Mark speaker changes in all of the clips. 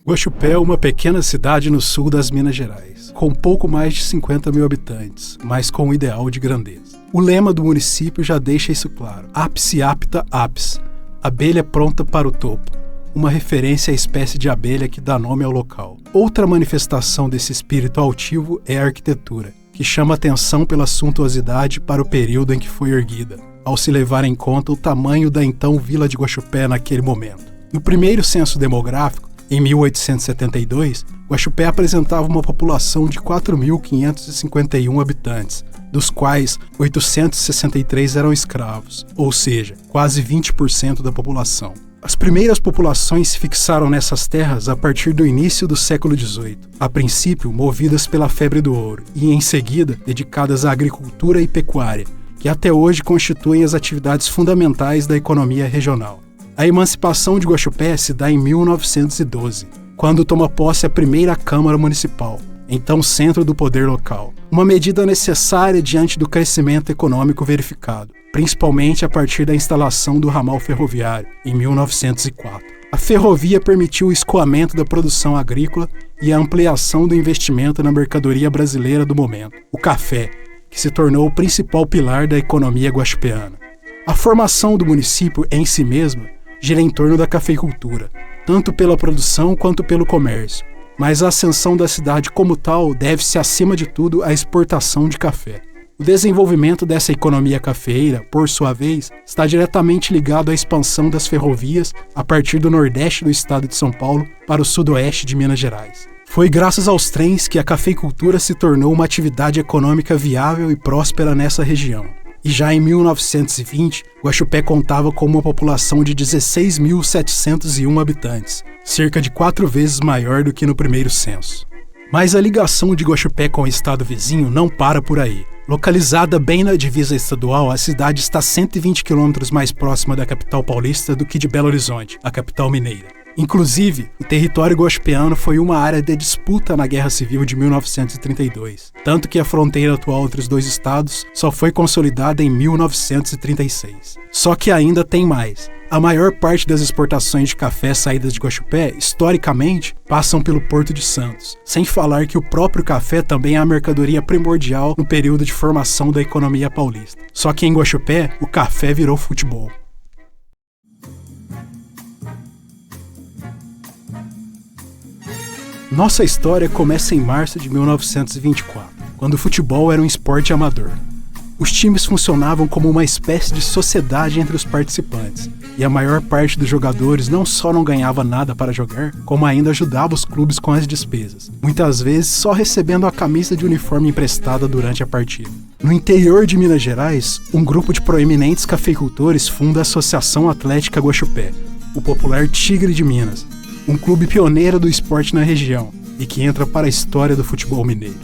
Speaker 1: Guaxupé é uma pequena cidade no sul das Minas Gerais, com pouco mais de 50 mil habitantes, mas com um ideal de grandeza. O lema do município já deixa isso claro: Apse apta apis, abelha pronta para o topo, uma referência à espécie de abelha que dá nome ao local. Outra manifestação desse espírito altivo é a arquitetura, que chama atenção pela suntuosidade para o período em que foi erguida, ao se levar em conta o tamanho da então Vila de Guaxupé naquele momento. No primeiro censo demográfico, em 1872, Guaxupé apresentava uma população de 4.551 habitantes, dos quais 863 eram escravos, ou seja, quase 20% da população. As primeiras populações se fixaram nessas terras a partir do início do século XVIII, a princípio movidas pela febre do ouro e, em seguida, dedicadas à agricultura e pecuária, que até hoje constituem as atividades fundamentais da economia regional. A emancipação de Guaxupé se dá em 1912, quando toma posse a primeira Câmara Municipal, então centro do poder local, uma medida necessária diante do crescimento econômico verificado, principalmente a partir da instalação do ramal ferroviário, em 1904. A ferrovia permitiu o escoamento da produção agrícola e a ampliação do investimento na mercadoria brasileira do momento, o café, que se tornou o principal pilar da economia guaxupeana. A formação do município em si mesma gira em torno da cafeicultura, tanto pela produção quanto pelo comércio, mas a ascensão da cidade como tal deve-se, acima de tudo, à exportação de café. O desenvolvimento dessa economia cafeeira, por sua vez, está diretamente ligado à expansão das ferrovias a partir do nordeste do estado de São Paulo para o sudoeste de Minas Gerais. Foi graças aos trens que a cafeicultura se tornou uma atividade econômica viável e próspera nessa região. E já em 1920, Guaxupé contava com uma população de 16.701 habitantes, cerca de 4 vezes maior do que no primeiro censo. Mas a ligação de Guaxupé com o estado vizinho não para por aí. Localizada bem na divisa estadual, a cidade está 120 quilômetros mais próxima da capital paulista do que de Belo Horizonte, a capital mineira. Inclusive, o território guaxupeano foi uma área de disputa na Guerra Civil de 1932, tanto que a fronteira atual entre os dois estados só foi consolidada em 1936. Só que ainda tem mais. A maior parte das exportações de café saídas de Guaxupé, historicamente, passam pelo Porto de Santos, sem falar que o próprio café também é a mercadoria primordial no período de formação da economia paulista. Só que em Guaxupé, o café virou futebol. Nossa história começa em março de 1924, quando o futebol era um esporte amador. Os times funcionavam como uma espécie de sociedade entre os participantes, e a maior parte dos jogadores não só não ganhava nada para jogar, como ainda ajudava os clubes com as despesas, muitas vezes só recebendo a camisa de uniforme emprestada durante a partida. No interior de Minas Gerais, um grupo de proeminentes cafeicultores funda a Associação Atlética Guaxupé, o popular Tigre de Minas, um clube pioneiro do esporte na região e que entra para a história do futebol mineiro.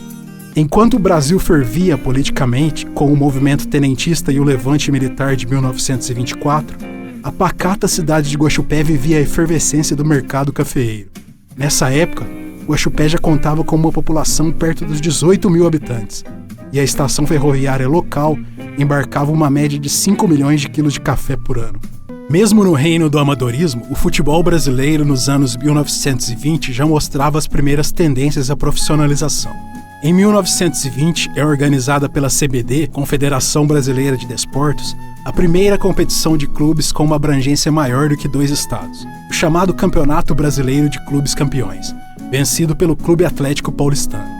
Speaker 1: Enquanto o Brasil fervia politicamente com o movimento tenentista e o levante militar de 1924, a pacata cidade de Guaxupé vivia a efervescência do mercado cafeeiro. Nessa época, Guaxupé já contava com uma população perto dos 18 mil habitantes, e a estação ferroviária local embarcava uma média de 5 milhões de quilos de café por ano. Mesmo no reino do amadorismo, o futebol brasileiro nos anos 1920 já mostrava as primeiras tendências à profissionalização. Em 1920, é organizada pela CBD, Confederação Brasileira de Desportos, a primeira competição de clubes com uma abrangência maior do que 2 estados, o chamado Campeonato Brasileiro de Clubes Campeões, vencido pelo Clube Atlético Paulistano.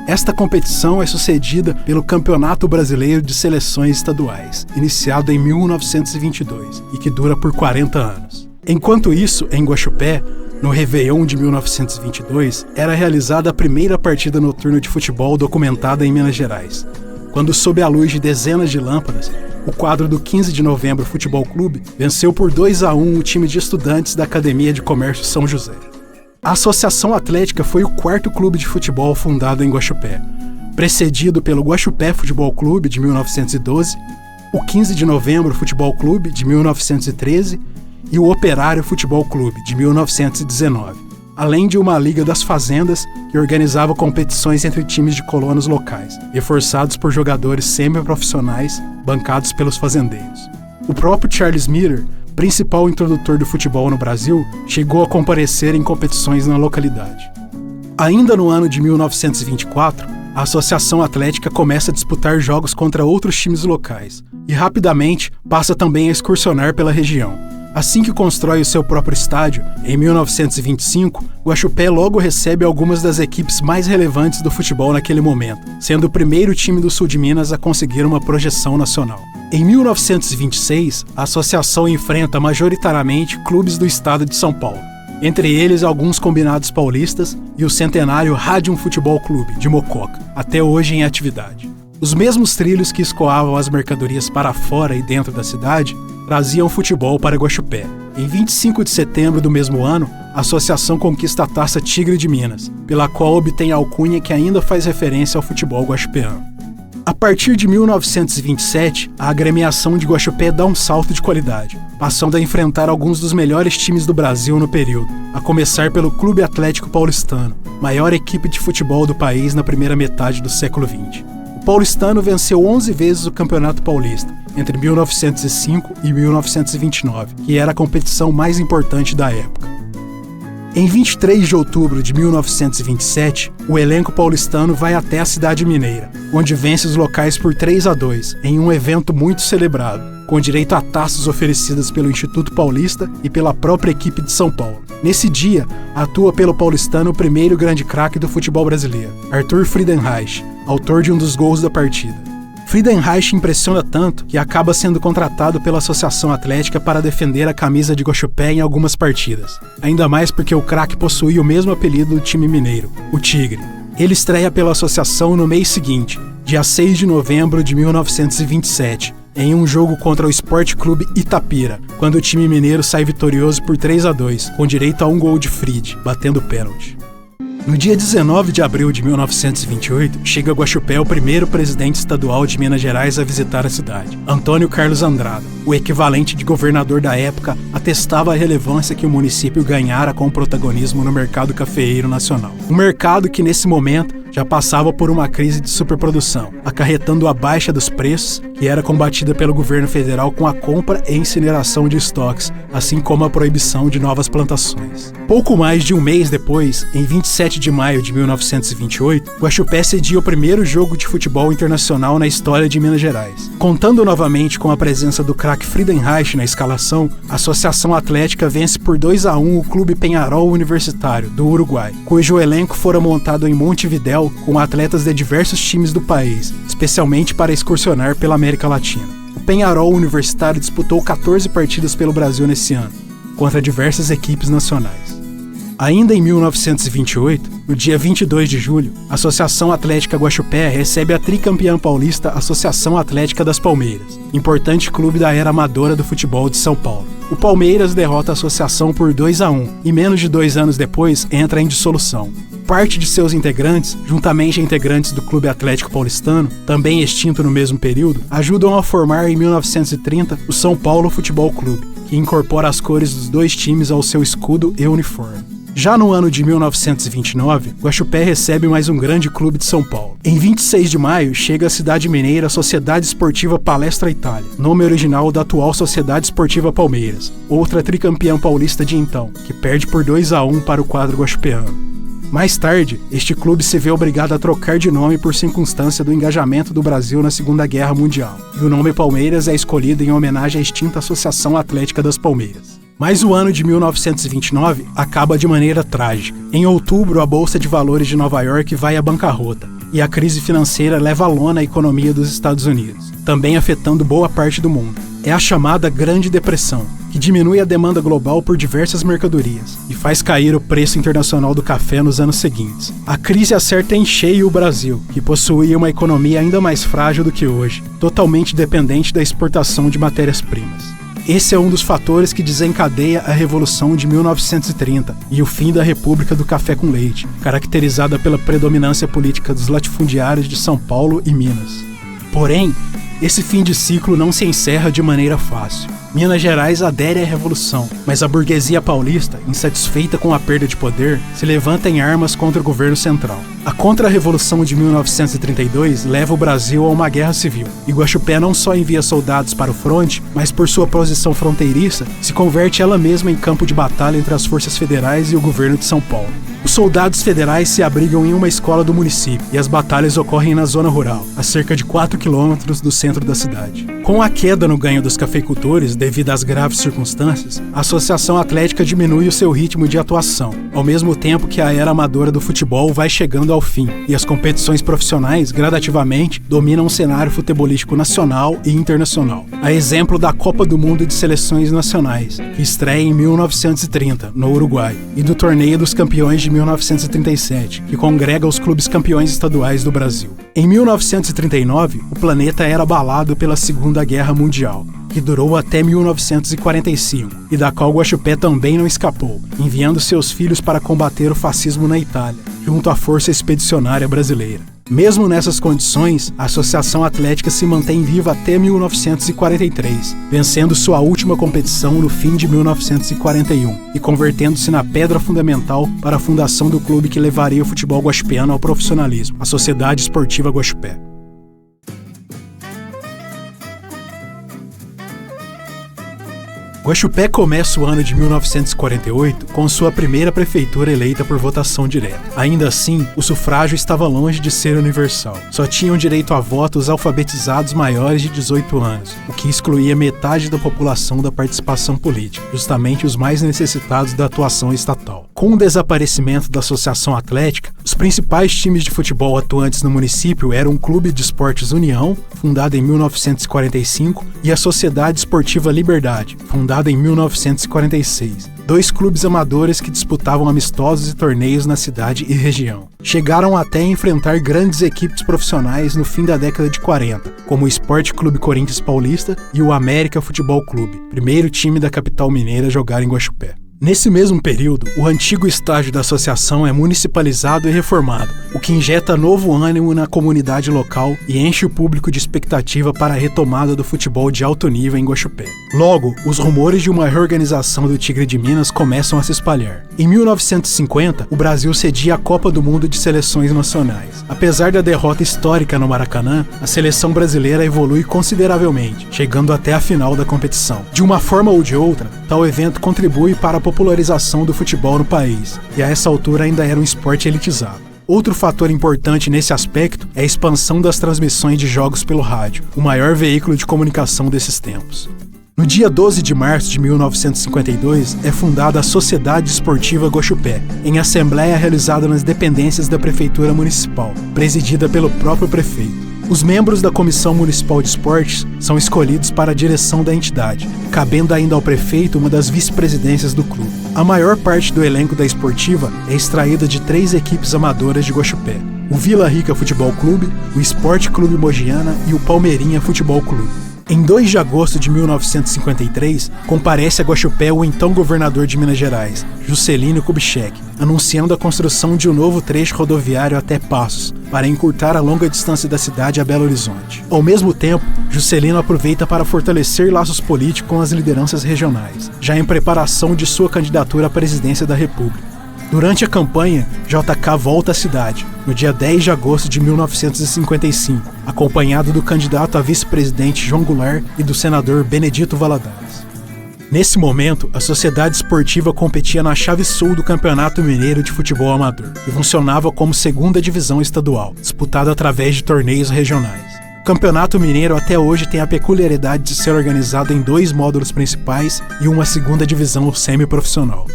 Speaker 1: Esta competição é sucedida pelo Campeonato Brasileiro de Seleções Estaduais, iniciado em 1922 e que dura por 40 anos. Enquanto isso, em Guaxupé, no Réveillon de 1922, era realizada a primeira partida noturna de futebol documentada em Minas Gerais, quando, sob a luz de dezenas de lâmpadas, o quadro do 15 de Novembro Futebol Clube venceu por 2-1 o time de estudantes da Academia de Comércio São José. A Associação Atlética foi o 4º clube de futebol fundado em Guaxupé, precedido pelo Guaxupé Futebol Clube, de 1912, o 15 de Novembro Futebol Clube, de 1913, e o Operário Futebol Clube, de 1919, além de uma Liga das Fazendas que organizava competições entre times de colonos locais, reforçados por jogadores semi-profissionais bancados pelos fazendeiros. O próprio Charles Miller principal introdutor do futebol no Brasil, chegou a comparecer em competições na localidade. Ainda no ano de 1924, a Associação Atlética começa a disputar jogos contra outros times locais e rapidamente passa também a excursionar pela região. Assim que constrói o seu próprio estádio, em 1925, o Guaxupé logo recebe algumas das equipes mais relevantes do futebol naquele momento, sendo o primeiro time do sul de Minas a conseguir uma projeção nacional. Em 1926, a associação enfrenta majoritariamente clubes do estado de São Paulo, entre eles alguns combinados paulistas e o centenário Rádio Futebol Clube, de Mococa, até hoje em atividade. Os mesmos trilhos que escoavam as mercadorias para fora e dentro da cidade traziam futebol para Guaxupé. Em 25 de setembro do mesmo ano, a associação conquista a Taça Tigre de Minas, pela qual obtém a alcunha que ainda faz referência ao futebol guaxupeano. A partir de 1927, a agremiação de Guaxupé dá um salto de qualidade, passando a enfrentar alguns dos melhores times do Brasil no período, a começar pelo Clube Atlético Paulistano, maior equipe de futebol do país na primeira metade do século XX. O paulistano venceu 11 vezes o Campeonato Paulista, entre 1905 e 1929, que era a competição mais importante da época. Em 23 de outubro de 1927, o elenco paulistano vai até a cidade mineira, onde vence os locais por 3-2, em um evento muito celebrado, com direito a taças oferecidas pelo Instituto Paulista e pela própria equipe de São Paulo. Nesse dia, atua pelo paulistano o primeiro grande craque do futebol brasileiro, Arthur Friedenreich, autor de um dos gols da partida. Friedenreich impressiona tanto que acaba sendo contratado pela Associação Atlética para defender a camisa de Guaxupé em algumas partidas, ainda mais porque o craque possuía o mesmo apelido do time mineiro, o Tigre. Ele estreia pela associação no mês seguinte, dia 6 de novembro de 1927, em um jogo contra o Sport Clube Itapira, quando o time mineiro sai vitorioso por 3-2, com direito a um gol de Fried, batendo pênalti. No dia 19 de abril de 1928, chega a Guaxupé o primeiro presidente estadual de Minas Gerais a visitar a cidade, Antônio Carlos Andrada. O equivalente de governador da época atestava a relevância que o município ganhara com o protagonismo no mercado cafeeiro nacional. Um mercado que, nesse momento, já passava por uma crise de superprodução, acarretando a baixa dos preços, que era combatida pelo governo federal com a compra e incineração de estoques, assim como a proibição de novas plantações. Pouco mais de um mês depois, em 27 de maio de 1928, Guaxupé cedia o primeiro jogo de futebol internacional na história de Minas Gerais. Contando novamente com a presença do craque Friedenreich na escalação, a Associação Atlética vence por 2-1 o Clube Peñarol Universitário, do Uruguai, cujo elenco fora montado em Montevidéu com atletas de diversos times do país, especialmente para excursionar pela América Latina. O Peñarol Universitário disputou 14 partidas pelo Brasil nesse ano, contra diversas equipes nacionais. Ainda em 1928, no dia 22 de julho, a Associação Atlética Guaxupé recebe a tricampeã paulista Associação Atlética das Palmeiras, importante clube da era amadora do futebol de São Paulo. O Palmeiras derrota a associação por 2-1 e menos de 2 anos depois entra em dissolução. Parte de seus integrantes, juntamente a integrantes do Clube Atlético Paulistano, também extinto no mesmo período, ajudam a formar em 1930 o São Paulo Futebol Clube, que incorpora as cores dos dois times ao seu escudo e uniforme. Já no ano de 1929, Guaxupé recebe mais um grande clube de São Paulo. Em 26 de maio, chega à cidade mineira a Sociedade Esportiva Palestra Itália, nome original da atual Sociedade Esportiva Palmeiras, outra tricampeã paulista de então, que perde por 2-1 para o quadro guaxupeano. Mais tarde, este clube se vê obrigado a trocar de nome por circunstância do engajamento do Brasil na Segunda Guerra Mundial, e o nome Palmeiras é escolhido em homenagem à extinta Associação Atlética das Palmeiras. Mas o ano de 1929 acaba de maneira trágica. Em outubro, a Bolsa de Valores de Nova York vai à bancarrota, e a crise financeira leva à lona a economia dos Estados Unidos, também afetando boa parte do mundo. É a chamada Grande Depressão, que diminui a demanda global por diversas mercadorias e faz cair o preço internacional do café nos anos seguintes. A crise acerta em cheio o Brasil, que possuía uma economia ainda mais frágil do que hoje, totalmente dependente da exportação de matérias-primas. Esse é um dos fatores que desencadeia a Revolução de 1930 e o fim da República do Café com Leite, caracterizada pela predominância política dos latifundiários de São Paulo e Minas. Porém, Esse fim de ciclo não se encerra de maneira fácil. Minas Gerais adere à revolução, mas a burguesia paulista, insatisfeita com a perda de poder, se levanta em armas contra o governo central. A Contra-Revolução de 1932 leva o Brasil a uma guerra civil. E Guaxupé não só envia soldados para o fronte, mas por sua posição fronteiriça, se converte ela mesma em campo de batalha entre as forças federais e o governo de São Paulo. Os soldados federais se abrigam em uma escola do município e as batalhas ocorrem na zona rural, a cerca de 4 quilômetros do centro da cidade. Com a queda no ganho dos cafeicultores devido às graves circunstâncias, a Associação Atlética diminui o seu ritmo de atuação, ao mesmo tempo que a era amadora do futebol vai chegando ao fim e as competições profissionais, gradativamente, dominam o cenário futebolístico nacional e internacional. A exemplo da Copa do Mundo de Seleções Nacionais, que estreia em 1930, no Uruguai, e do Torneio dos Campeões de 1937, que congrega os clubes campeões estaduais do Brasil. Em 1939, o planeta era abalado pela Segunda Guerra Mundial, que durou até 1945, e da qual Guaxupé também não escapou, enviando seus filhos para combater o fascismo na Itália, junto à Força Expedicionária Brasileira. Mesmo nessas condições, a Associação Atlética se mantém viva até 1943, vencendo sua última competição no fim de 1941 e convertendo-se na pedra fundamental para a fundação do clube que levaria o futebol guaxupeano ao profissionalismo, a Sociedade Esportiva Guaxupé. Guaxupé começa o ano de 1948 com sua primeira prefeitura eleita por votação direta. Ainda assim, o sufrágio estava longe de ser universal. Só tinham direito a voto os alfabetizados maiores de 18 anos, o que excluía metade da população da participação política, justamente os mais necessitados da atuação estatal. Com o desaparecimento da Associação Atlética, os principais times de futebol atuantes no município eram o Clube de Esportes União, fundado em 1945, e a Sociedade Esportiva Liberdade, fundada em 1946. Dois clubes amadores que disputavam amistosos e torneios na cidade e região. Chegaram até a enfrentar grandes equipes profissionais no fim da década de 40, como o Esporte Clube Corinthians Paulista e o América Futebol Clube, primeiro time da capital mineira a jogar em Guaxupé. Nesse mesmo período, o antigo estádio da associação é municipalizado e reformado, o que injeta novo ânimo na comunidade local e enche o público de expectativa para a retomada do futebol de alto nível em Guaxupé. Logo, os rumores de uma reorganização do Tigre de Minas começam a se espalhar. Em 1950, o Brasil cedia a Copa do Mundo de Seleções Nacionais. Apesar da derrota histórica no Maracanã, a seleção brasileira evolui consideravelmente, chegando até a final da competição. De uma forma ou de outra, tal evento contribui para a popularização do futebol no país, e a essa altura ainda era um esporte elitizado. Outro fator importante nesse aspecto é a expansão das transmissões de jogos pelo rádio, o maior veículo de comunicação desses tempos. No dia 12 de março de 1952, é fundada a Sociedade Esportiva Guaxupé, em assembleia realizada nas dependências da Prefeitura Municipal, presidida pelo próprio prefeito. Os membros da Comissão Municipal de Esportes são escolhidos para a direção da entidade, cabendo ainda ao prefeito uma das vice-presidências do clube. A maior parte do elenco da esportiva é extraída de 3 equipes amadoras de Guaxupé: o Vila Rica Futebol Clube, o Esporte Clube Mogiana e o Palmeirinha Futebol Clube. Em 2 de agosto de 1953, comparece a Guaxupé o então governador de Minas Gerais, Juscelino Kubitschek, anunciando a construção de um novo trecho rodoviário até Passos, para encurtar a longa distância da cidade a Belo Horizonte. Ao mesmo tempo, Juscelino aproveita para fortalecer laços políticos com as lideranças regionais, já em preparação de sua candidatura à presidência da República. Durante a campanha, JK volta à cidade, no dia 10 de agosto de 1955, acompanhado do candidato a vice-presidente João Goulart e do senador Benedito Valadares. Nesse momento, a Sociedade Esportiva competia na chave sul do Campeonato Mineiro de Futebol Amador e funcionava como segunda divisão estadual, disputada através de torneios regionais. O Campeonato Mineiro até hoje tem a peculiaridade de ser organizado em 2 módulos principais e uma segunda divisão semiprofissional.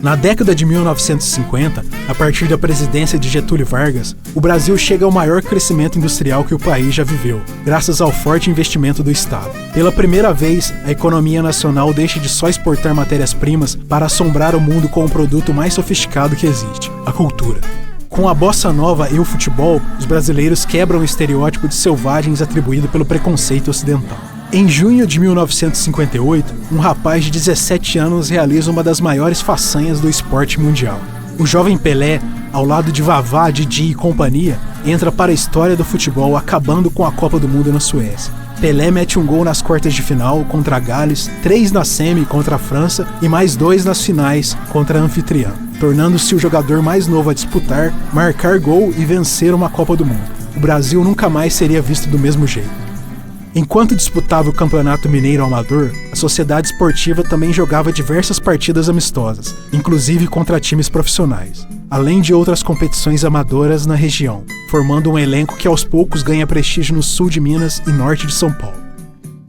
Speaker 1: Na década de 1950, a partir da presidência de Getúlio Vargas, o Brasil chega ao maior crescimento industrial que o país já viveu, graças ao forte investimento do Estado. Pela primeira vez, a economia nacional deixa de só exportar matérias-primas para assombrar o mundo com o produto mais sofisticado que existe, a cultura. Com a bossa nova e o futebol, os brasileiros quebram o estereótipo de selvagens atribuído pelo preconceito ocidental. Em junho de 1958, um rapaz de 17 anos realiza uma das maiores façanhas do esporte mundial. O jovem Pelé, ao lado de Vavá, Didi e companhia, entra para a história do futebol, acabando com a Copa do Mundo na Suécia. Pelé mete um gol nas quartas de final contra a Gales, 3 na semi contra a França e mais 2 nas finais contra a anfitriã, tornando-se o jogador mais novo a disputar, marcar gol e vencer uma Copa do Mundo. O Brasil nunca mais seria visto do mesmo jeito. Enquanto disputava o Campeonato Mineiro Amador, a Sociedade Esportiva também jogava diversas partidas amistosas, inclusive contra times profissionais, além de outras competições amadoras na região, formando um elenco que aos poucos ganha prestígio no sul de Minas e norte de São Paulo.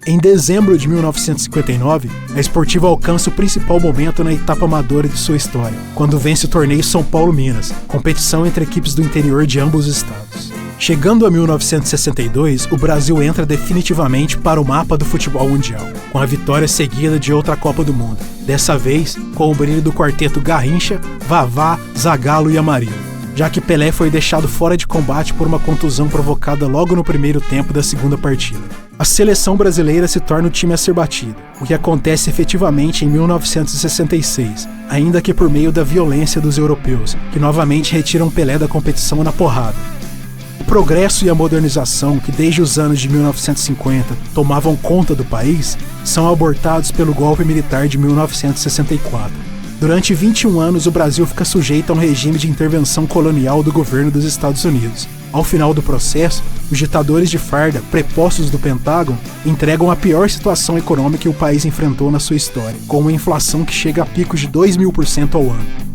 Speaker 1: Em dezembro de 1959, a Esportiva alcança o principal momento na etapa amadora de sua história, quando vence o torneio São Paulo-Minas, competição entre equipes do interior de ambos os estados. Chegando a 1962, o Brasil entra definitivamente para o mapa do futebol mundial, com a vitória seguida de outra Copa do Mundo, dessa vez com o brilho do quarteto Garrincha, Vavá, Zagallo e Amarillo, já que Pelé foi deixado fora de combate por uma contusão provocada logo no primeiro tempo da segunda partida. A seleção brasileira se torna o time a ser batido, o que acontece efetivamente em 1966, ainda que por meio da violência dos europeus, que novamente retiram Pelé da competição na porrada. O progresso e a modernização que desde os anos de 1950 tomavam conta do país são abortados pelo golpe militar de 1964. Durante 21 anos, o Brasil fica sujeito a um regime de intervenção colonial do governo dos Estados Unidos. Ao final do processo, os ditadores de farda, prepostos do Pentágono, entregam a pior situação econômica que o país enfrentou na sua história, com uma inflação que chega a picos de 2.000% ao ano.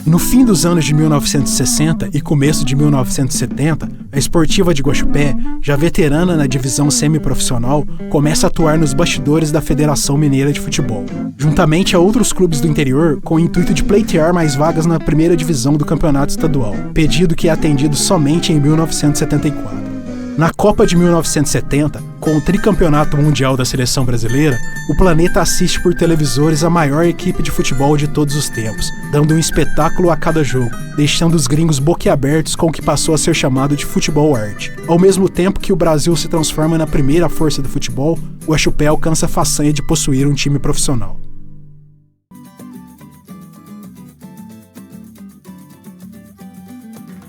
Speaker 1: No fim dos anos de 1960 e começo de 1970, a Esportiva de Guaxupé, já veterana na divisão semiprofissional, começa a atuar nos bastidores da Federação Mineira de Futebol, juntamente a outros clubes do interior, com o intuito de pleitear mais vagas na primeira divisão do campeonato estadual, pedido que é atendido somente em 1974. Na Copa de 1970, com o tricampeonato mundial da seleção brasileira, o planeta assiste por televisores a maior equipe de futebol de todos os tempos, dando um espetáculo a cada jogo, deixando os gringos boquiabertos com o que passou a ser chamado de futebol arte. Ao mesmo tempo que o Brasil se transforma na primeira força do futebol, o Guaxupé alcança a façanha de possuir um time profissional.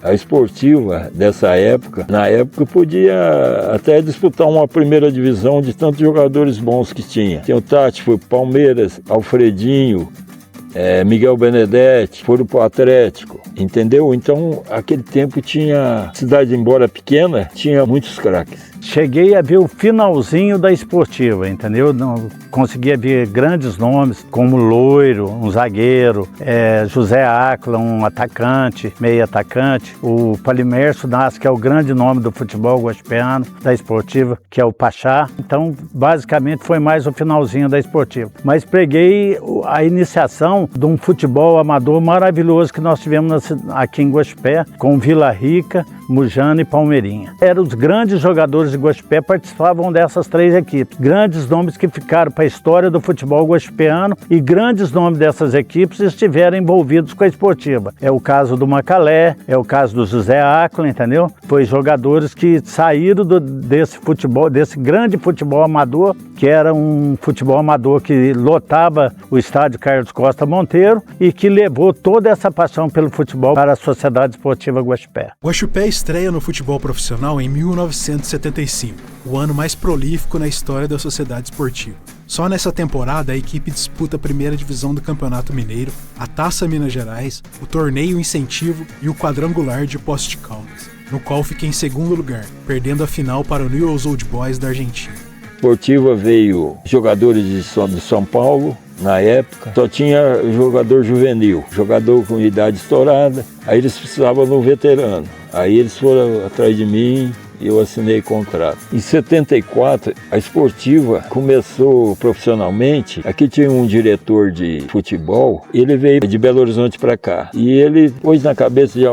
Speaker 2: A Esportiva dessa época, na época podia até disputar uma primeira divisão de tantos jogadores bons que tinha. Tinha o Tati, foi pro Palmeiras, Alfredinho, Miguel Benedetti, foram pro Atlético, entendeu? Então, aquele tempo tinha, cidade embora pequena, tinha muitos craques.
Speaker 3: Cheguei a ver o finalzinho da Esportiva, entendeu? Não, conseguia ver grandes nomes, como Loiro, um zagueiro, José Áquila, um atacante, meio atacante, o Palimerso Nasce, que é o grande nome do futebol guaxupeano, da Esportiva, que é o Pachá. Então, basicamente, foi mais o finalzinho da Esportiva. Mas preguei a iniciação de um futebol amador maravilhoso que nós tivemos aqui em Guaxupé, com Vila Rica, Mujana e Palmeirinha. Eram os grandes jogadores de Guaxupé, participavam dessas 3 equipes. Grandes nomes que ficaram para a história do futebol guaxupeano e grandes nomes dessas equipes estiveram envolvidos com a Esportiva. É o caso do Macalé, é o caso do José Áquila, entendeu? Foi jogadores que saíram desse futebol, desse grande futebol amador, que era um futebol amador que lotava o estádio Carlos Costa Monteiro e que levou toda essa paixão pelo futebol para a Sociedade Esportiva Guaxupé.
Speaker 1: Guaxupé estreia no futebol profissional em 1975, o ano mais prolífico na história da Sociedade Esportiva. Só nessa temporada a equipe disputa a primeira divisão do Campeonato Mineiro, a Taça Minas Gerais, o Torneio Incentivo e o Quadrangular de Poços de Caldas, no qual fica em segundo lugar, perdendo a final para o Newell's Old Boys da Argentina.
Speaker 2: Esportiva veio jogadores de São Paulo, na época, só tinha jogador juvenil, jogador com idade estourada, aí eles precisavam de um veterano. Aí eles foram atrás de mim e eu assinei contrato. Em 74, a Esportiva começou profissionalmente. Aqui tinha um diretor de futebol, ele veio de Belo Horizonte para cá. E ele pôs na cabeça de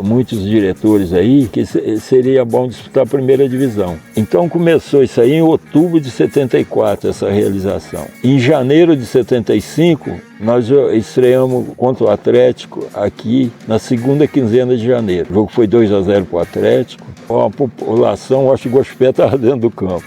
Speaker 2: muitos diretores aí que seria bom disputar a primeira divisão. Então começou isso aí em outubro de 74, essa realização. Em janeiro de 75, nós estreamos contra o Atlético aqui na segunda quinzena de janeiro. O jogo foi 2-0 para o Atlético. A população, acho que o Guaxupé estava dentro do campo.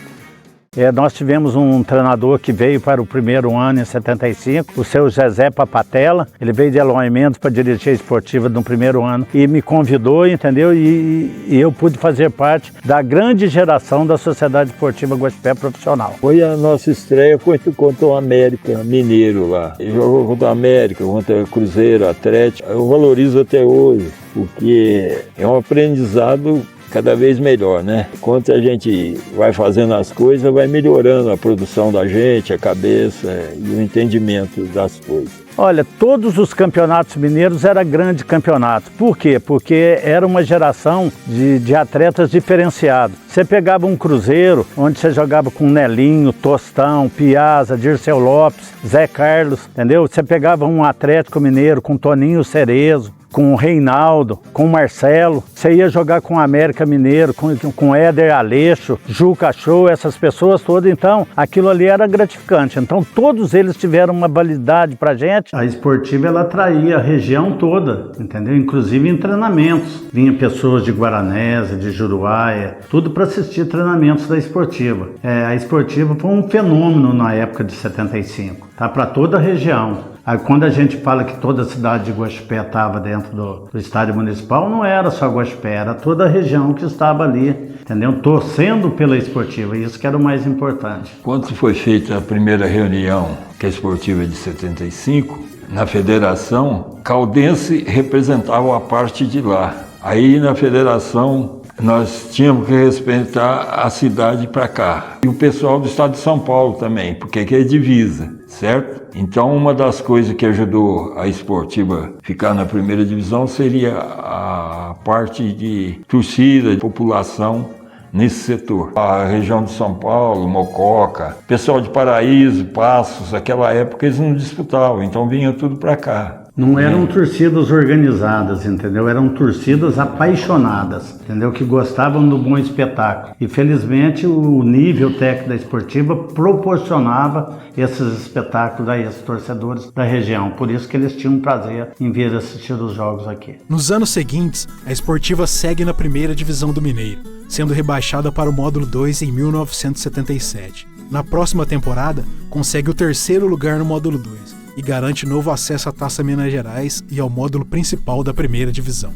Speaker 3: Nós tivemos um treinador que veio para o primeiro ano em 75, o seu Zezé Papatella. Ele veio de Eloy Mendes para dirigir a esportiva no primeiro ano e me convidou, entendeu? E eu pude fazer parte da grande geração da Sociedade Esportiva Guaxupé Profissional.
Speaker 2: Foi a nossa estreia contra o América Mineiro lá. Ele jogou contra o América, contra o Cruzeiro, Atlético. Eu valorizo até hoje, porque é um aprendizado cada vez melhor, né? Enquanto a gente vai fazendo as coisas, vai melhorando a produção da gente, a cabeça e o entendimento das coisas.
Speaker 3: Olha, todos os campeonatos mineiros eram grandes campeonatos. Por quê? Porque era uma geração de atletas diferenciados. Você pegava um Cruzeiro, onde você jogava com Nelinho, Tostão, Piazza, Dirceu Lopes, Zé Carlos, entendeu? Você pegava um Atlético Mineiro com Toninho Cerezo, com o Reinaldo, com o Marcelo. Você ia jogar com o América Mineiro, com Éder Aleixo, Juca Show, essas pessoas todas. Então, aquilo ali era gratificante. Então, todos eles tiveram uma validade pra gente. A esportiva, ela atraía a região toda, entendeu? Inclusive em treinamentos. Vinha pessoas de Guaranésia, de Juruáia, tudo para assistir treinamentos da esportiva. A esportiva foi um fenômeno na época de 75, tá? Para toda a região. Aí, quando a gente fala que toda a cidade de Guaxupé estava dentro do estádio municipal, não era só Guaxupé, era toda a região que estava ali, entendeu? Torcendo pela esportiva, isso que era o mais importante.
Speaker 2: Quando foi feita a primeira reunião, que é a esportiva de 75, na federação, Caldense representava a parte de lá. Aí na federação nós tínhamos que respeitar a cidade para cá. E o pessoal do estado de São Paulo também, porque aqui é divisa, certo? Então uma das coisas que ajudou a esportiva ficar na primeira divisão seria a parte de torcida, de população nesse setor. A região de São Paulo, Mococa, pessoal de Paraíso, Passos, naquela época eles não disputavam, então vinha tudo para cá.
Speaker 3: Não eram torcidas organizadas, entendeu? Eram torcidas apaixonadas, entendeu? Que gostavam do bom espetáculo. E felizmente o nível técnico da esportiva proporcionava esses espetáculos a esses torcedores da região. Por isso que eles tinham prazer em vir assistir os jogos aqui.
Speaker 1: Nos anos seguintes, a esportiva segue na primeira divisão do Mineiro, sendo rebaixada para o módulo 2 em 1977. Na próxima temporada, consegue o terceiro lugar no módulo 2 e garante novo acesso à Taça Minas Gerais e ao módulo principal da primeira divisão.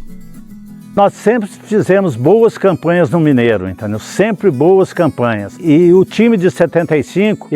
Speaker 3: Nós sempre fizemos boas campanhas no Mineiro, entendeu? Sempre boas campanhas. E o time de 75,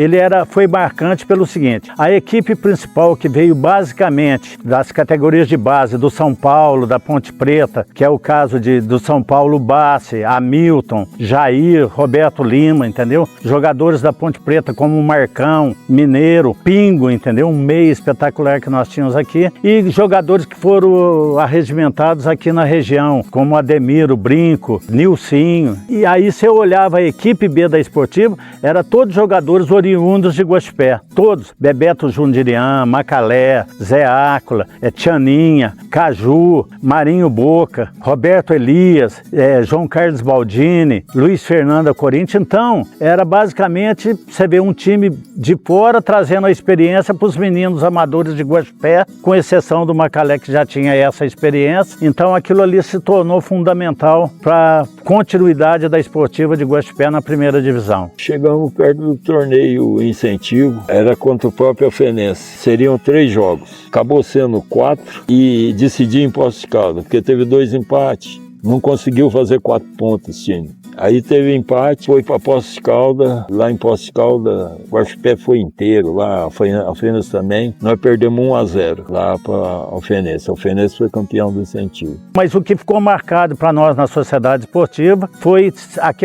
Speaker 3: foi marcante pelo seguinte: a equipe principal, que veio basicamente das categorias de base do São Paulo, da Ponte Preta, que é o caso do São Paulo Bassi, Hamilton, Jair, Roberto Lima, entendeu? Jogadores da Ponte Preta como Marcão, Mineiro, Pingo, entendeu? Um meio espetacular que nós tínhamos aqui. E jogadores que foram arregimentados aqui na região, como Ademiro, Brinco, Nilcinho. E aí você olhava a equipe B da esportiva, era todos jogadores oriundos de Guaxupé, todos. Bebeto Jundirian, Macalé, Zé Ácula, Tianinha, Caju, Marinho Boca, Roberto Elias, João Carlos Baldini, Luiz Fernando Corinthians. Então, era basicamente, você vê um time de fora trazendo a experiência para os meninos amadores de Guaxupé, com exceção do Macalé, que já tinha essa experiência. Então, aquilo ali se tornou fundamental para a continuidade da esportiva de Guaxupé na primeira divisão.
Speaker 2: Chegamos perto do torneio incentivo, era contra o próprio Alfenense. Seriam 3 jogos, acabou sendo 4 e decidi em Poços de Caldas, porque teve 2 empates, não conseguiu fazer 4 pontos esse time. Aí teve empate, foi para Poços de Caldas, lá em Poços de Caldas, o Guaxupé foi inteiro, lá a Alfenense também, nós perdemos 1-0 lá para a Alfenense. A Alfenense foi campeão do incentivo.
Speaker 3: Mas o que ficou marcado para nós na Sociedade Esportiva foi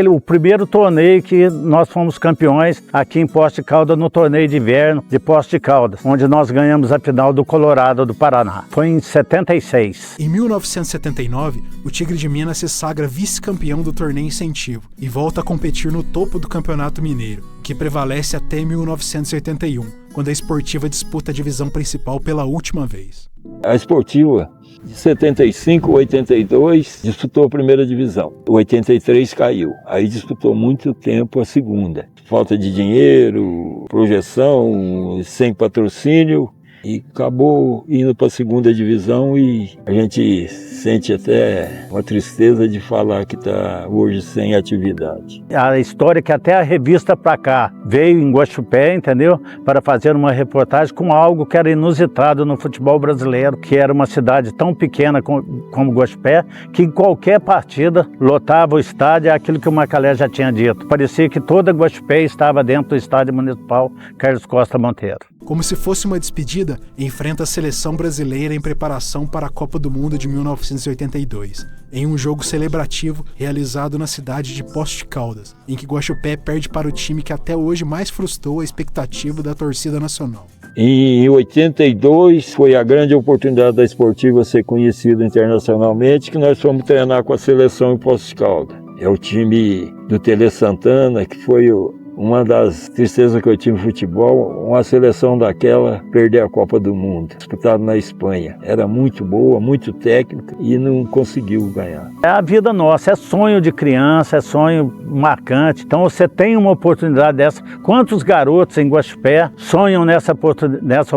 Speaker 3: o primeiro torneio que nós fomos campeões aqui em Poços de Caldas, no torneio de inverno de Poços de Caldas, onde nós ganhamos a final do Colorado do Paraná. Foi em 76.
Speaker 1: Em 1979, o Tigre de Minas se sagra vice-campeão do torneio incentivo e volta a competir no topo do Campeonato Mineiro, que prevalece até 1981, quando a esportiva disputa a divisão principal pela última vez.
Speaker 2: A esportiva de 75, 82 disputou a primeira divisão, 83 caiu, aí disputou muito tempo a segunda. Falta de dinheiro, projeção, sem patrocínio, e acabou indo para a segunda divisão e a gente sente até uma tristeza de falar que está hoje sem atividade.
Speaker 3: A história que até a revista Pra Cá veio em Guaxupé, entendeu? Para fazer uma reportagem com algo que era inusitado no futebol brasileiro, que era uma cidade tão pequena como Guaxupé, que em qualquer partida lotava o estádio, é aquilo que o Macalé já tinha dito. Parecia que toda Guaxupé estava dentro do estádio municipal Carlos Costa Monteiro.
Speaker 1: Como se fosse uma despedida, enfrenta a seleção brasileira em preparação para a Copa do Mundo de 1982, em um jogo celebrativo realizado na cidade de Poços de Caldas, em que Guaxupé perde para o time que até hoje mais frustrou a expectativa da torcida nacional.
Speaker 2: Em 82 foi a grande oportunidade da Esportiva ser conhecida internacionalmente, que nós fomos treinar com a seleção em Poços de Caldas. É o time do Tele Santana, que foi uma das tristezas que eu tive no futebol, uma seleção daquela perder a Copa do Mundo, disputada na Espanha. Era muito boa, muito técnica e não conseguiu ganhar.
Speaker 3: É a vida nossa, é sonho de criança, é sonho marcante. Então você tem uma oportunidade dessa. Quantos garotos em Guaxupé sonham nessa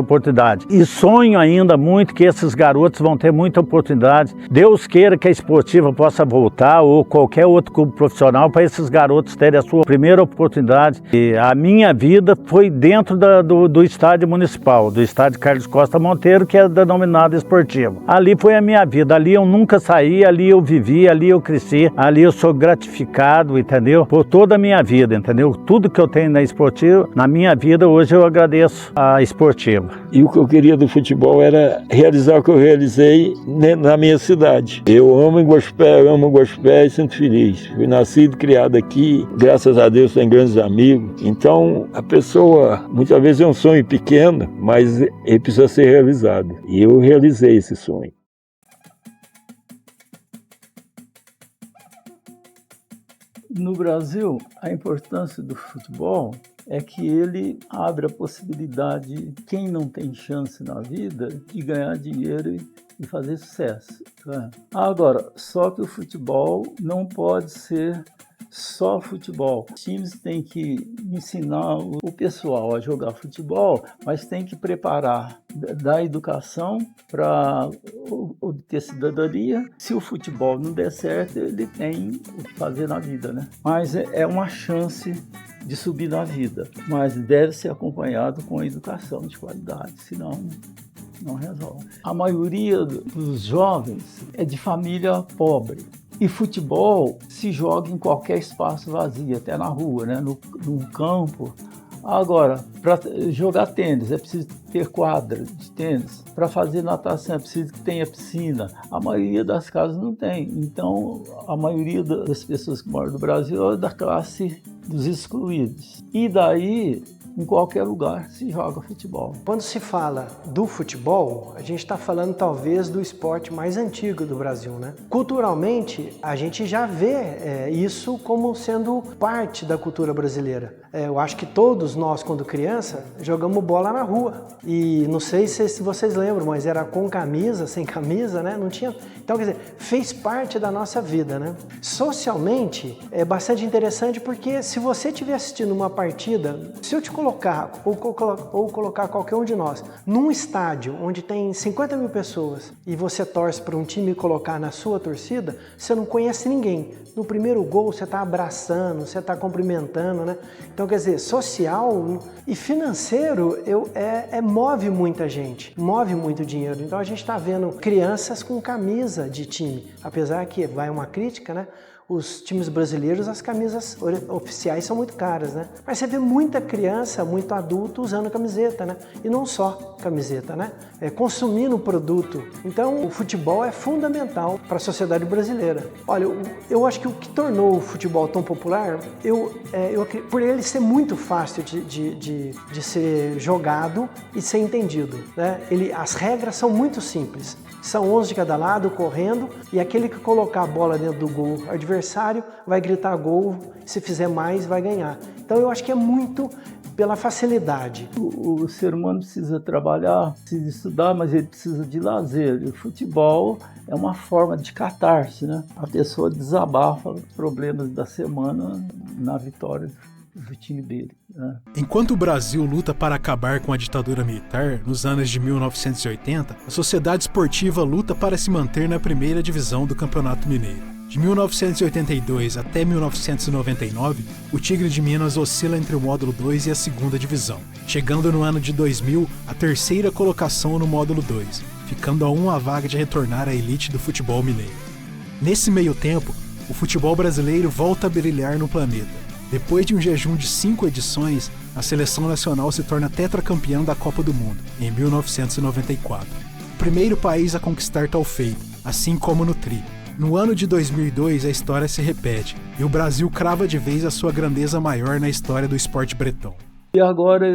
Speaker 3: oportunidade? E sonho ainda muito que esses garotos vão ter muita oportunidade. Deus queira que a Esportiva possa voltar ou qualquer outro clube profissional para esses garotos terem a sua primeira oportunidade. E a minha vida foi dentro do estádio municipal, do estádio Carlos Costa Monteiro, que é denominado Esportivo. Ali foi a minha vida, ali eu nunca saí, ali eu vivi, ali eu cresci, ali eu sou gratificado, entendeu? Por toda a minha vida, entendeu? Tudo que eu tenho na Esportiva, na minha vida, hoje eu agradeço a Esportiva.
Speaker 2: E o que eu queria do futebol era realizar o que eu realizei na minha cidade. Eu amo Guaxupé e sinto feliz. Fui nascido, criado aqui, graças a Deus tenho grandes amigos. Então, a pessoa, muitas vezes é um sonho pequeno, mas ele precisa ser realizado. E eu realizei esse sonho.
Speaker 4: No Brasil, a importância do futebol é que ele abre a possibilidade, quem não tem chance na vida, de ganhar dinheiro e fazer sucesso. Tá? Agora, só que o futebol não pode ser só futebol. Os times têm que ensinar o pessoal a jogar futebol, mas tem que preparar da educação para obter cidadania. Se o futebol não der certo, ele tem o que fazer na vida, né? Mas é uma chance de subir na vida, mas deve ser acompanhado com a educação de qualidade, senão não resolve. A maioria dos jovens é de família pobre. E futebol se joga em qualquer espaço vazio, até na rua, né? no campo. Agora, para jogar tênis é preciso ter quadra de tênis. Para fazer natação é preciso que tenha piscina. A maioria das casas não tem. Então, a maioria das pessoas que moram no Brasil é da classe dos excluídos. E daí, em qualquer lugar se joga futebol.
Speaker 5: Quando se fala do futebol, a gente está falando talvez do esporte mais antigo do Brasil, né? Culturalmente, a gente já vê isso como sendo parte da cultura brasileira. Eu acho que todos nós, quando criança, jogamos bola na rua. E não sei se vocês lembram, mas era com camisa, sem camisa, né? Não tinha. Então, quer dizer, fez parte da nossa vida, né? Socialmente, é bastante interessante porque se você estiver assistindo uma partida, se eu te colocar, ou colocar qualquer um de nós, num estádio onde tem 50 mil pessoas e você torce para um time e colocar na sua torcida, você não conhece ninguém. No primeiro gol você está abraçando, você está cumprimentando, né? Então, quer dizer, social e financeiro move muita gente, move muito dinheiro. Então a gente está vendo crianças com camisa de time, apesar que vai uma crítica, né? Os times brasileiros, as camisas oficiais são muito caras, né? Mas você vê muita criança, muito adulto usando camiseta, né? E não só camiseta, né? Consumindo o produto. Então, o futebol é fundamental para a sociedade brasileira. Olha, eu acho que o que tornou o futebol tão popular, por ele ser muito fácil de ser jogado e ser entendido, né? As regras são muito simples. São 11 de cada lado, correndo, e aquele que colocar a bola dentro do gol adversário vai gritar gol, se fizer mais vai ganhar. Então eu acho que é muito pela facilidade.
Speaker 4: O ser humano precisa trabalhar, precisa estudar, mas ele precisa de lazer. E o futebol é uma forma de catarse, né? A pessoa desabafa os problemas da semana na vitória do time dele, né?
Speaker 1: Enquanto o Brasil luta para acabar com a ditadura militar, nos anos de 1980, a Sociedade Esportiva luta para se manter na primeira divisão do Campeonato Mineiro. De 1982 até 1999, o Tigre de Minas oscila entre o Módulo 2 e a segunda divisão, chegando no ano de 2000 à terceira colocação no Módulo 2, ficando a uma vaga de retornar à elite do futebol mineiro. Nesse meio tempo, o futebol brasileiro volta a brilhar no planeta. Depois de um jejum de 5 edições, a seleção nacional se torna tetracampeã da Copa do Mundo, em 1994. O primeiro país a conquistar tal feito, assim como no tri. No ano de 2002, a história se repete, e o Brasil crava de vez a sua grandeza maior na história do esporte bretão.
Speaker 4: E agora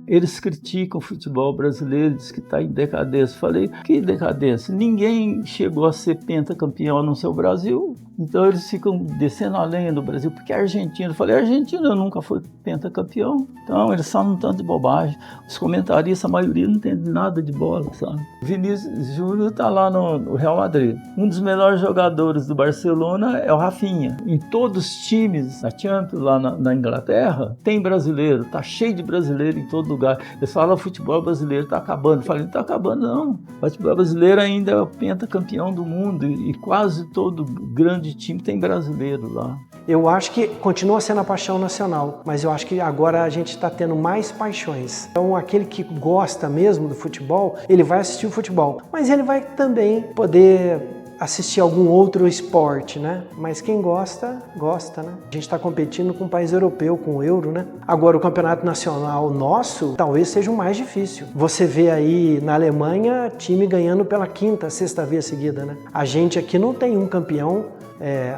Speaker 4: eles criticam o futebol brasileiro, dizem que está em decadência. Falei, que decadência? Ninguém chegou a ser pentacampeão no seu Brasil, então eles ficam descendo a lenha do Brasil, porque a Argentina, eu falei, a Argentina nunca foi pentacampeão, então eles falam um tanto de bobagem. Os comentaristas, a maioria não entende nada de bola, sabe? Vinícius Júnior está lá no Real Madrid. Um dos melhores jogadores do Barcelona é o Rafinha. Em todos os times da Champions, lá na Inglaterra, tem brasileiro, tá cheio de brasileiro em todo lugar. Eles falam, o futebol brasileiro está acabando. Eu falei, não está acabando não. O futebol brasileiro ainda é o pentacampeão do mundo e quase todo grande time tem brasileiro lá.
Speaker 5: Eu acho que continua sendo a paixão nacional, mas eu acho que agora a gente está tendo mais paixões. Então aquele que gosta mesmo do futebol, ele vai assistir o futebol, mas ele vai também poder assistir algum outro esporte, né? Mas quem gosta, gosta, né? A gente está competindo com um país europeu, com o euro, né? Agora o campeonato nacional nosso talvez seja o mais difícil. Você vê aí na Alemanha time ganhando pela quinta, sexta vez seguida, né? A gente aqui não tem um campeão.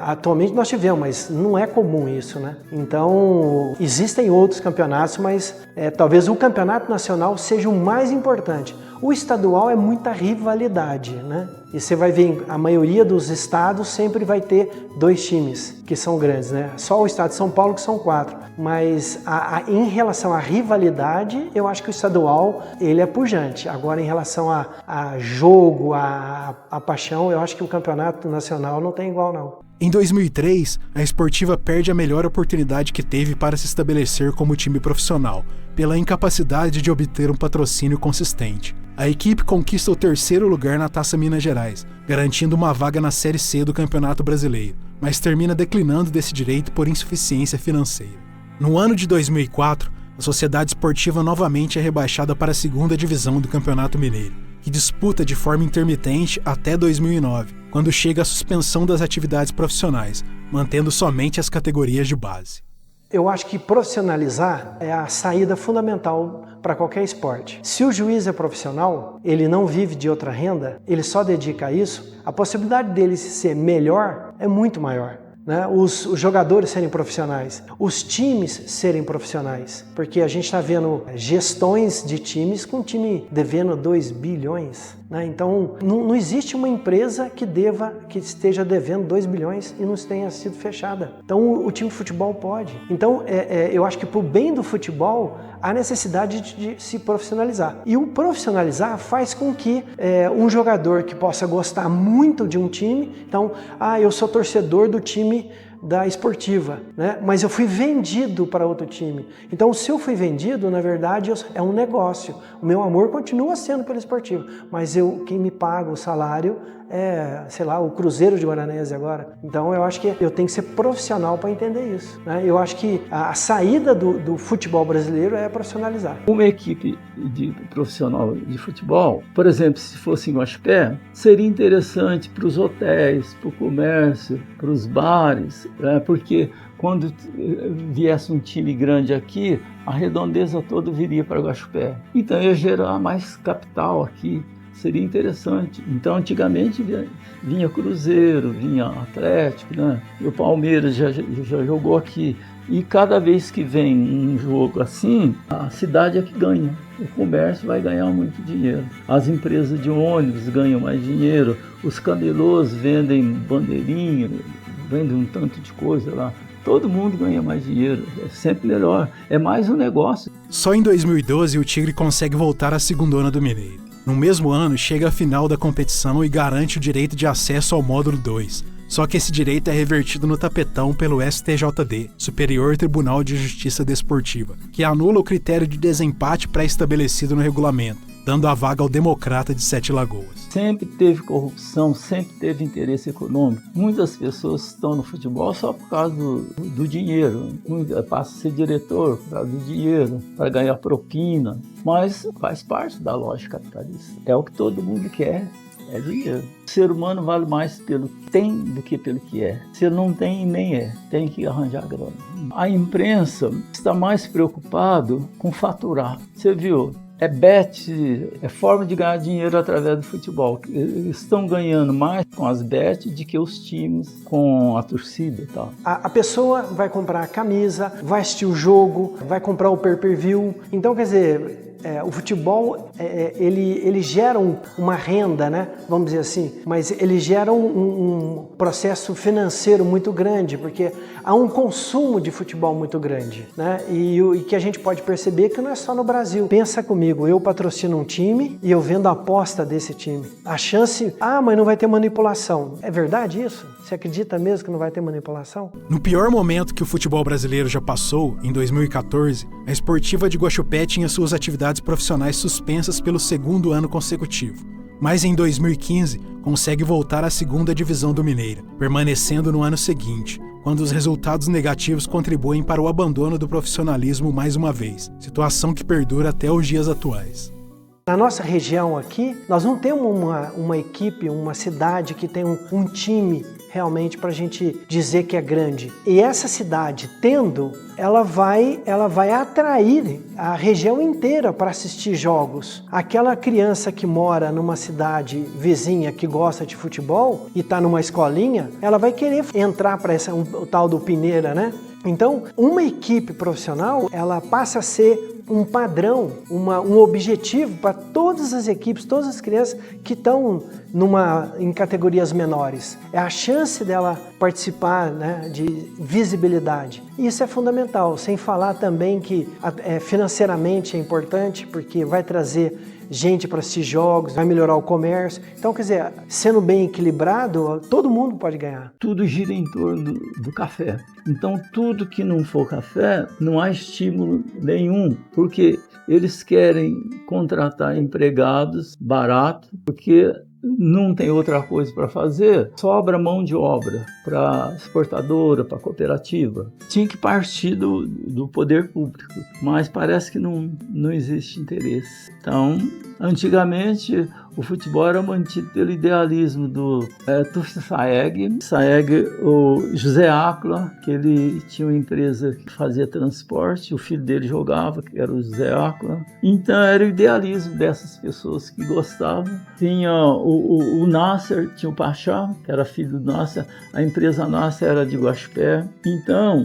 Speaker 5: Atualmente nós tivemos, mas não é comum isso, né? Então, existem outros campeonatos, mas talvez o campeonato nacional seja o mais importante. O estadual é muita rivalidade, né? E você vai ver, a maioria dos estados sempre vai ter 2 times que são grandes, né? Só o estado de São Paulo que são 4. Mas em relação à rivalidade, eu acho que o estadual ele é pujante. Agora, em relação a jogo, a paixão, eu acho que o campeonato nacional não tem igual, não.
Speaker 1: Em 2003, a Esportiva perde a melhor oportunidade que teve para se estabelecer como time profissional, pela incapacidade de obter um patrocínio consistente. A equipe conquista o 3º lugar na Taça Minas Gerais, garantindo uma vaga na Série C do Campeonato Brasileiro, mas termina declinando desse direito por insuficiência financeira. No ano de 2004, a Sociedade Esportiva novamente é rebaixada para a 2ª divisão do Campeonato Mineiro, que disputa de forma intermitente até 2009, quando chega a suspensão das atividades profissionais, mantendo somente as categorias de base.
Speaker 5: Eu acho que profissionalizar é a saída fundamental para qualquer esporte. Se o juiz é profissional, ele não vive de outra renda, ele só dedica a isso, a possibilidade dele ser melhor é muito maior. Né? Os jogadores serem profissionais, os times serem profissionais, porque a gente está vendo gestões de times com time devendo 2 bilhões. Né? Então, não existe uma empresa que esteja devendo 2 bilhões e não tenha sido fechada. Então, o time de futebol pode. Então, eu acho que para o bem do futebol, há necessidade de se profissionalizar. E o profissionalizar faz com que um jogador que possa gostar muito de um time, então, eu sou torcedor do time da Esportiva, né? Mas eu fui vendido para outro time. Então, se eu fui vendido, na verdade, é um negócio. O meu amor continua sendo pelo Esportivo, mas quem me paga o salário é, sei lá, o Cruzeiro de Guaranese agora. Então, eu acho que eu tenho que ser profissional para entender isso, né? Eu acho que a saída do futebol brasileiro é profissionalizar.
Speaker 4: Uma equipe profissional de futebol, por exemplo, se fosse em Guaxupé, seria interessante para os hotéis, para o comércio, para os bares, né? Porque quando viesse um time grande aqui, a redondeza toda viria para Guaxupé. Então ia gerar mais capital aqui. Seria interessante. Então, antigamente vinha Cruzeiro, vinha Atlético, né? E o Palmeiras já jogou aqui. E cada vez que vem um jogo assim, a cidade é que ganha. O comércio vai ganhar muito dinheiro. As empresas de ônibus ganham mais dinheiro. Os camelôs vendem bandeirinha, vendem um tanto de coisa lá. Todo mundo ganha mais dinheiro, é sempre melhor. É mais um negócio.
Speaker 1: Só em 2012 o Tigre consegue voltar à 2ª do Mineiro. No mesmo ano, chega à final da competição e garante o direito de acesso ao Módulo 2, Só que esse direito é revertido no tapetão pelo STJD, Superior Tribunal de Justiça Desportiva, que anula o critério de desempate pré-estabelecido no regulamento, dando a vaga ao Democrata de Sete Lagoas.
Speaker 4: Sempre teve corrupção, sempre teve interesse econômico. Muitas pessoas estão no futebol só por causa do dinheiro. Passa a ser diretor por causa do dinheiro, para ganhar propina. Mas faz parte da lógica capitalista. É o que todo mundo quer. É dinheiro. O ser humano vale mais pelo que tem do que pelo que é. Se não tem, nem é. Tem que arranjar grana. A imprensa está mais preocupado com faturar. Você viu? É bet, é forma de ganhar dinheiro através do futebol. Eles estão ganhando mais com as bets do que os times com a torcida e tal.
Speaker 5: A pessoa vai comprar a camisa, vai assistir o jogo, vai comprar o pay-per-view. Então, quer dizer, o futebol, ele gera uma renda, né? Vamos dizer assim, mas ele gera um processo financeiro muito grande, porque há um consumo de futebol muito grande, né? E que a gente pode perceber que não é só no Brasil. Pensa comigo, eu patrocino um time e eu vendo a aposta desse time. A chance, mas não vai ter manipulação. É verdade isso? Você acredita mesmo que não vai ter manipulação?
Speaker 1: No pior momento que o futebol brasileiro já passou, em 2014, a Esportiva de Guaxupé tinha suas atividades profissionais suspensas pelo segundo ano consecutivo. Mas em 2015, consegue voltar à segunda divisão do Mineira, permanecendo no ano seguinte, quando os resultados negativos contribuem para o abandono do profissionalismo mais uma vez, situação que perdura até os dias atuais.
Speaker 5: Na nossa região aqui, nós não temos uma equipe, uma cidade que tem um time realmente para a gente dizer que é grande. E essa cidade, tendo, ela vai atrair a região inteira para assistir jogos. Aquela criança que mora numa cidade vizinha que gosta de futebol e está numa escolinha, ela vai querer entrar para o tal do Pineira, né? Então, uma equipe profissional, ela passa a ser um padrão, um objetivo para todas as equipes, todas as crianças que estão em categorias menores. É a chance dela participar, né, de visibilidade. Isso é fundamental, sem falar também que financeiramente é importante, porque vai trazer gente para assistir jogos, vai melhorar o comércio. Então, quer dizer, sendo bem equilibrado, todo mundo pode ganhar.
Speaker 4: Tudo gira em torno do café. Então, tudo que não for café, não há estímulo nenhum, porque eles querem contratar empregados barato, porque não tem outra coisa para fazer, sobra mão de obra para exportadora, para cooperativa. Tinha que partir do poder público, mas parece que não existe interesse. Então, antigamente, o futebol era mantido pelo idealismo do Tufo Saeg, o José Áquila, que ele tinha uma empresa que fazia transporte, o filho dele jogava, que era o José Áquila. Então, era o idealismo dessas pessoas que gostavam. Tinha o Nasser, tinha o Pachá, que era filho do Nasser, a empresa Nasser era de Guaxupé. Então,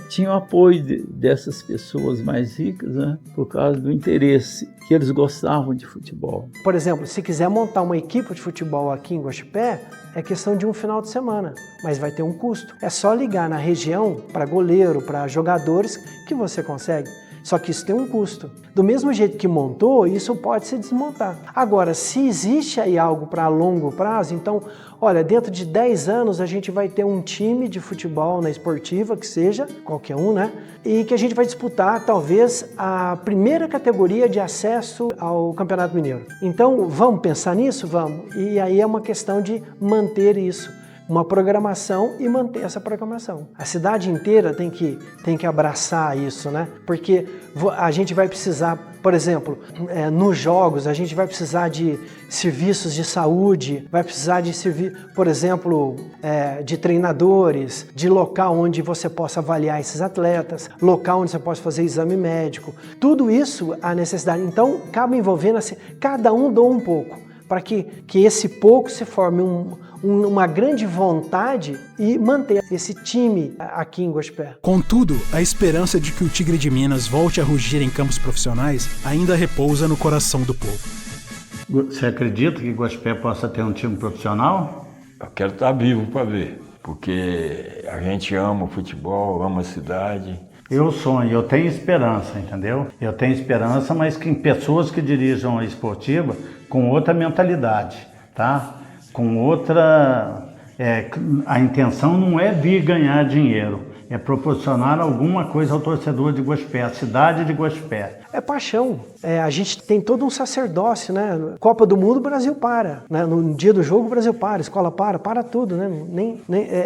Speaker 4: tinha o apoio dessas pessoas mais ricas, né, por causa do interesse que eles gostavam de futebol.
Speaker 5: Por exemplo, se quiser montar uma equipe de futebol aqui em Guaxupé, é questão de um final de semana, mas vai ter um custo. É só ligar na região para goleiro, para jogadores, que você consegue. Só que isso tem um custo. Do mesmo jeito que montou, isso pode se desmontar. Agora, se existe aí algo para longo prazo, então, olha, dentro de 10 anos a gente vai ter um time de futebol na Esportiva, que seja, qualquer um, né? E que a gente vai disputar, talvez, a primeira categoria de acesso ao Campeonato Mineiro. Então, vamos pensar nisso? Vamos. E aí é uma questão de manter isso. Uma programação e manter essa programação. A cidade inteira tem que abraçar isso, né? Porque a gente vai precisar, por exemplo, nos jogos, a gente vai precisar de serviços de saúde, vai precisar de por exemplo, de treinadores, de local onde você possa avaliar esses atletas, local onde você possa fazer exame médico. Tudo isso há necessidade. Então, acaba envolvendo assim, cada um doa um pouco, para que esse pouco se forme uma grande vontade e manter esse time aqui em Guaxupé.
Speaker 1: Contudo, a esperança de que o Tigre de Minas volte a rugir em campos profissionais ainda repousa no coração do povo.
Speaker 3: Você acredita que Guaxupé possa ter um time profissional?
Speaker 2: Eu quero estar vivo para ver, porque a gente ama o futebol, ama a cidade.
Speaker 3: Eu sonho, eu tenho esperança, entendeu? Eu tenho esperança, mas que pessoas que dirijam a Esportiva com outra mentalidade, tá? Com outra A intenção não é vir ganhar dinheiro, é proporcionar alguma coisa ao torcedor de Guaxupé, a cidade de Guaxupé.
Speaker 5: É paixão. A gente tem todo um sacerdócio, né? Copa do Mundo, o Brasil para. Né? No dia do jogo, o Brasil para. Escola para tudo, né?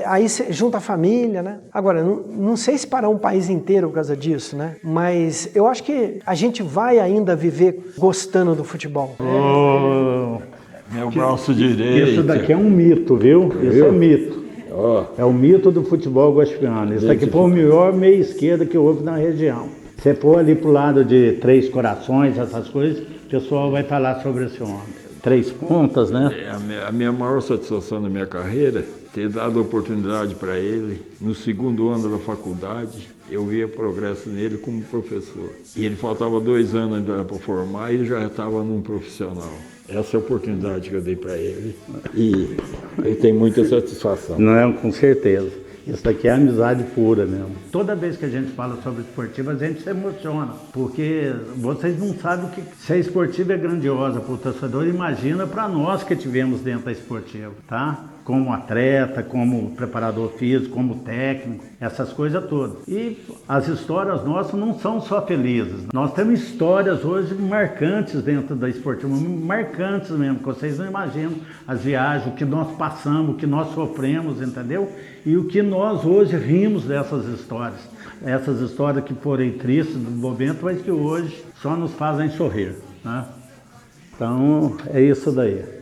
Speaker 5: Aí você junta a família, né? Agora, não sei se parar um país inteiro por causa disso, né? Mas eu acho que a gente vai ainda viver gostando do futebol.
Speaker 2: Meu braço direito.
Speaker 3: Isso daqui é um mito, viu? Isso é mito. É o mito do futebol guaxupiano. Isso aqui foi o melhor meia esquerda que houve na região. Você for ali pro lado de Três Corações, essas coisas, o pessoal vai falar sobre esse homem. 3 pontas, né?
Speaker 2: A minha maior satisfação na minha carreira, ter dado oportunidade para ele, no 2º ano da faculdade, eu via progresso nele como professor. E ele faltava 2 anos ainda para formar e ele já estava num profissional. Essa é a oportunidade que eu dei para ele e eu tenho muita satisfação.
Speaker 3: Não, com certeza. Isso daqui é amizade pura mesmo. Toda vez que a gente fala sobre esportivo, a gente se emociona, porque vocês não sabem o que ser esportivo é grandiosa para o torcedor, imagina para nós que tivemos dentro da esportiva, tá? Como atleta, como preparador físico, como técnico, essas coisas todas. E as histórias nossas não são só felizes. Nós temos histórias hoje marcantes dentro da esportiva, marcantes mesmo, que vocês não imaginam as viagens, o que nós passamos, o que nós sofremos, entendeu? E o que nós hoje rimos dessas histórias. Essas histórias que foram tristes no momento, mas que hoje só nos fazem sorrir, né? Então, é isso daí.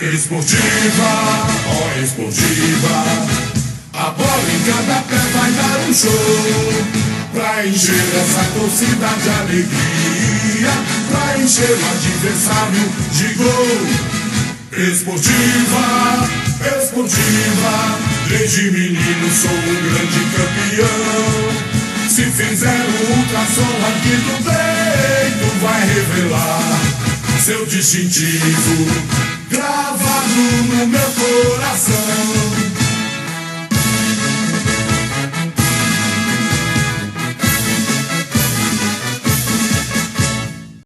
Speaker 6: Esportiva, ó esportiva, a bola em cada pé vai dar um show, pra encher essa torcida de alegria, pra encher o adversário de gol. Esportiva, esportiva, desde menino sou um grande campeão, se fizer o ultrassom aqui do peito vai revelar seu distintivo, gravado no meu coração.